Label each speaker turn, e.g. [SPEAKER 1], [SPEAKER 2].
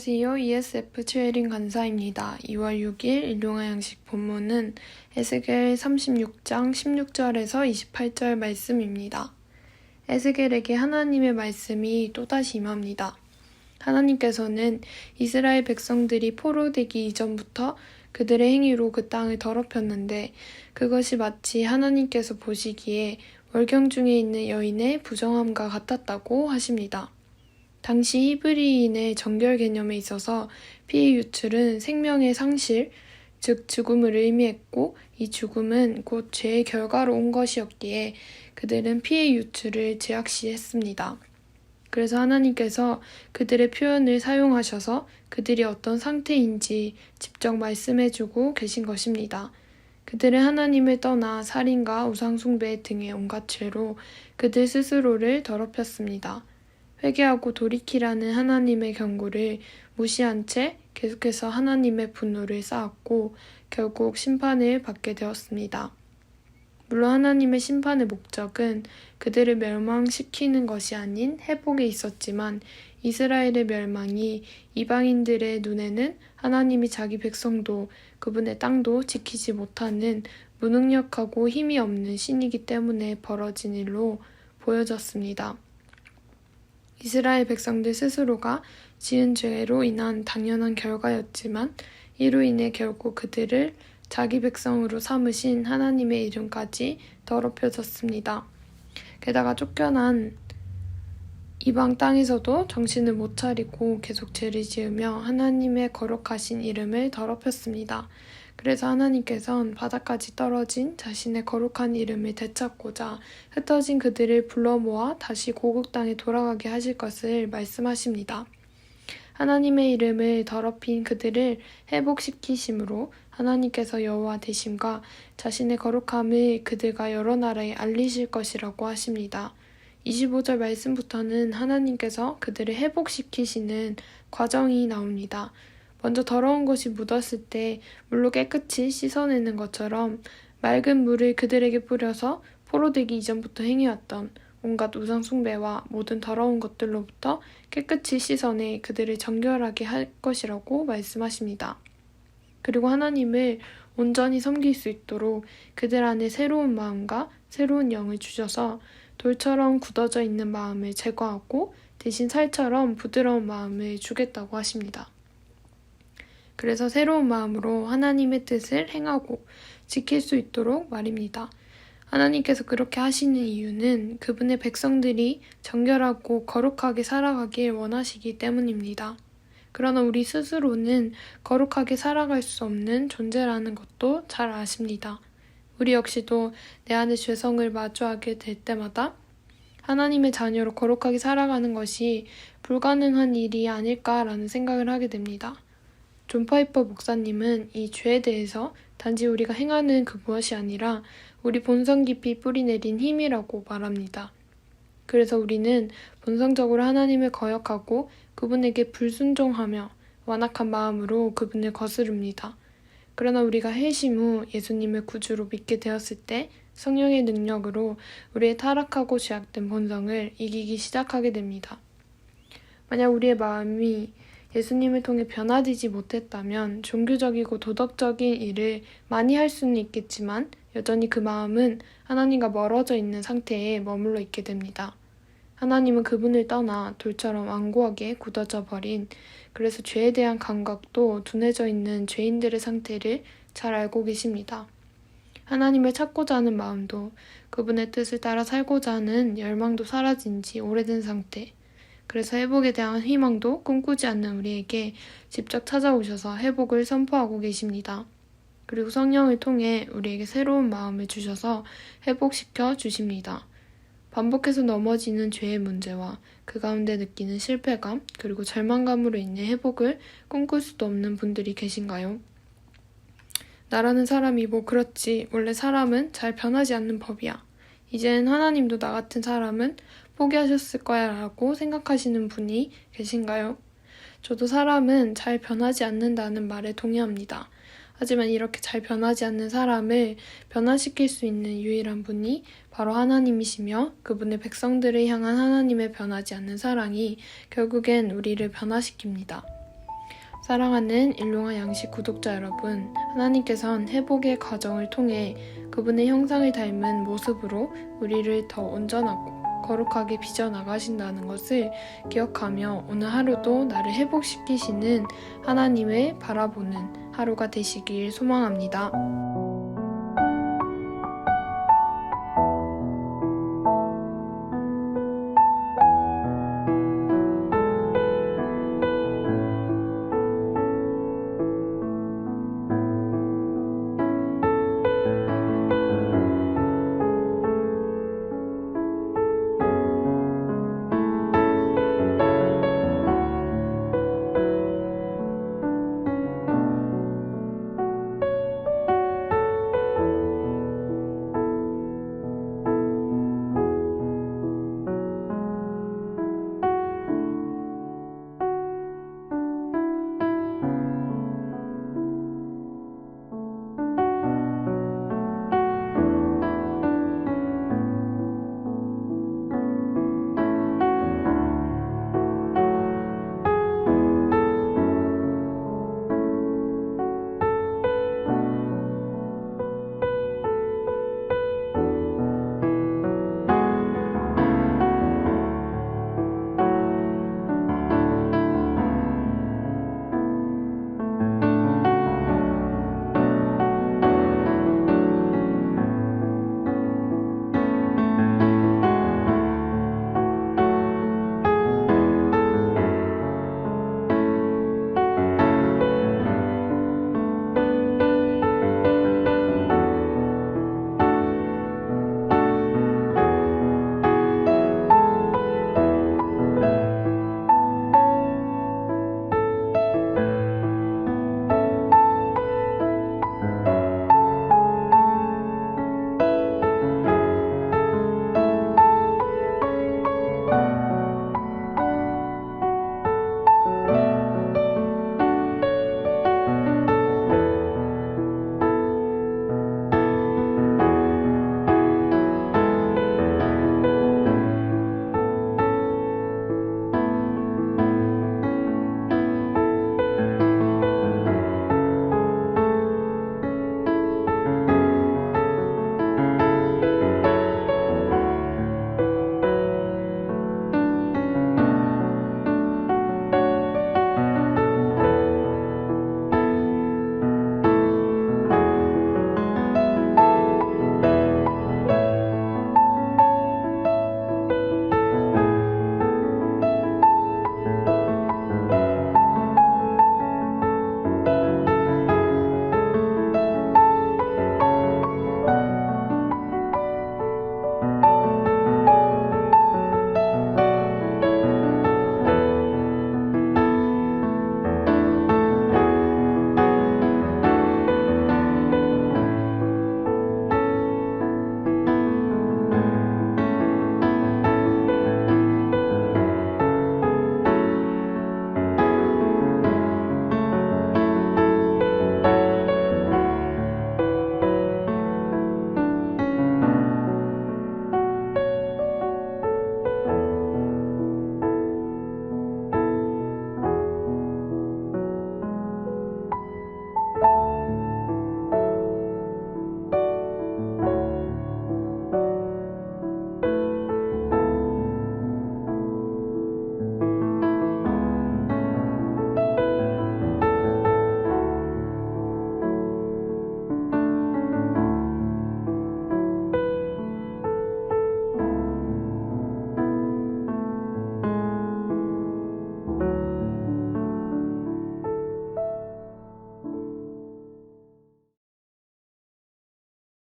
[SPEAKER 1] 안녕하세요. ESF 최혜린 간사입니다. 2월 6일 일용화 양식 본문은 에스겔 36장 16절에서 28절 말씀입니다. 에스겔에게 하나님의 말씀이 또다시 임합니다. 하나님께서는 이스라엘 백성들이 포로되기 이전부터 그들의 행위로 그 땅을 더럽혔는데 그것이 마치 하나님께서 보시기에 월경 중에 있는 여인의 부정함과 같았다고 하십니다. 당시 히브리인의 정결 개념에 있어서 피의 유출은 생명의 상실, 즉 죽음을 의미했고 이 죽음은 곧 죄의 결과로 온 것이었기에 그들은 피의 유출을 제약시했습니다. 그래서 하나님께서 그들의 표현을 사용하셔서 그들이 어떤 상태인지 직접 말씀해주고 계신 것입니다. 그들은 하나님을 떠나 살인과 우상숭배 등의 온갖 죄로 그들 스스로를 더럽혔습니다. 회개하고 돌이키라는 하나님의 경고를 무시한 채 계속해서 하나님의 분노를 쌓았고 결국 심판을 받게 되었습니다. 물론 하나님의 심판의 목적은 그들을 멸망시키는 것이 아닌 회복에 있었지만 이스라엘의 멸망이 이방인들의 눈에는 하나님이 자기 백성도 그분의 땅도 지키지 못하는 무능력하고 힘이 없는 신이기 때문에 벌어진 일로 보여졌습니다. 이스라엘 백성들 스스로가 지은 죄로 인한 당연한 결과였지만 이로 인해 결국 그들을 자기 백성으로 삼으신 하나님의 이름까지 더럽혀졌습니다. 게다가 쫓겨난 이방 땅에서도 정신을 못 차리고 계속 죄를 지으며 하나님의 거룩하신 이름을 더럽혔습니다. 그래서 하나님께서는 바닥까지 떨어진 자신의 거룩한 이름을 되찾고자 흩어진 그들을 불러 모아 다시 고국 땅에 돌아가게 하실 것을 말씀하십니다. 하나님의 이름을 더럽힌 그들을 회복시키심으로 하나님께서 여호와 되심과 자신의 거룩함을 그들과 여러 나라에 알리실 것이라고 하십니다. 25절 말씀부터는 하나님께서 그들을 회복시키시는 과정이 나옵니다. 먼저 더러운 것이 묻었을 때 물로 깨끗이 씻어내는 것처럼 맑은 물을 그들에게 뿌려서 포로되기 이전부터 행해왔던 온갖 우상숭배와 모든 더러운 것들로부터 깨끗이 씻어내 그들을 정결하게 할 것이라고 말씀하십니다. 그리고 하나님을 온전히 섬길 수 있도록 그들 안에 새로운 마음과 새로운 영을 주셔서 돌처럼 굳어져 있는 마음을 제거하고 대신 살처럼 부드러운 마음을 주겠다고 하십니다. 그래서 새로운 마음으로 하나님의 뜻을 행하고 지킬 수 있도록 말입니다. 하나님께서 그렇게 하시는 이유는 그분의 백성들이 정결하고 거룩하게 살아가길 원하시기 때문입니다. 그러나 우리 스스로는 거룩하게 살아갈 수 없는 존재라는 것도 잘 아십니다. 우리 역시도 내 안의 죄성을 마주하게 될 때마다 하나님의 자녀로 거룩하게 살아가는 것이 불가능한 일이 아닐까라는 생각을 하게 됩니다. 존 파이퍼 목사님은 이 죄에 대해서 단지 우리가 행하는 그 무엇이 아니라 우리 본성 깊이 뿌리내린 힘이라고 말합니다. 그래서 우리는 본성적으로 하나님을 거역하고 그분에게 불순종하며 완악한 마음으로 그분을 거스릅니다. 그러나 우리가 회심 후 예수님을 구주로 믿게 되었을 때 성령의 능력으로 우리의 타락하고 죄악된 본성을 이기기 시작하게 됩니다. 만약 우리의 마음이 예수님을 통해 변화되지 못했다면 종교적이고 도덕적인 일을 많이 할 수는 있겠지만 여전히 그 마음은 하나님과 멀어져 있는 상태에 머물러 있게 됩니다. 하나님은 그분을 떠나 돌처럼 완고하게 굳어져 버린 그래서 죄에 대한 감각도 둔해져 있는 죄인들의 상태를 잘 알고 계십니다. 하나님을 찾고자 하는 마음도 그분의 뜻을 따라 살고자 하는 열망도 사라진 지 오래된 상태, 그래서 회복에 대한 희망도 꿈꾸지 않는 우리에게 직접 찾아오셔서 회복을 선포하고 계십니다. 그리고 성령을 통해 우리에게 새로운 마음을 주셔서 회복시켜 주십니다. 반복해서 넘어지는 죄의 문제와 그 가운데 느끼는 실패감 그리고 절망감으로 인해 회복을 꿈꿀 수도 없는 분들이 계신가요? 나라는 사람이 뭐 그렇지 원래 사람은 잘 변하지 않는 법이야. 이젠 하나님도 나 같은 사람은 포기하셨을 거야 라고 생각하시는 분이 계신가요? 저도 사람은 잘 변하지 않는다는 말에 동의합니다. 하지만 이렇게 잘 변하지 않는 사람을 변화시킬 수 있는 유일한 분이 바로 하나님이시며 그분의 백성들을 향한 하나님의 변하지 않는 사랑이 결국엔 우리를 변화시킵니다. 사랑하는 일용할 양식 구독자 여러분, 하나님께서는 회복의 과정을 통해 그분의 형상을 닮은 모습으로 우리를 더 온전하고 거룩하게 빚어나가신다는 것을 기억하며 오늘 하루도 나를 회복시키시는 하나님을 바라보는 하루가 되시길 소망합니다.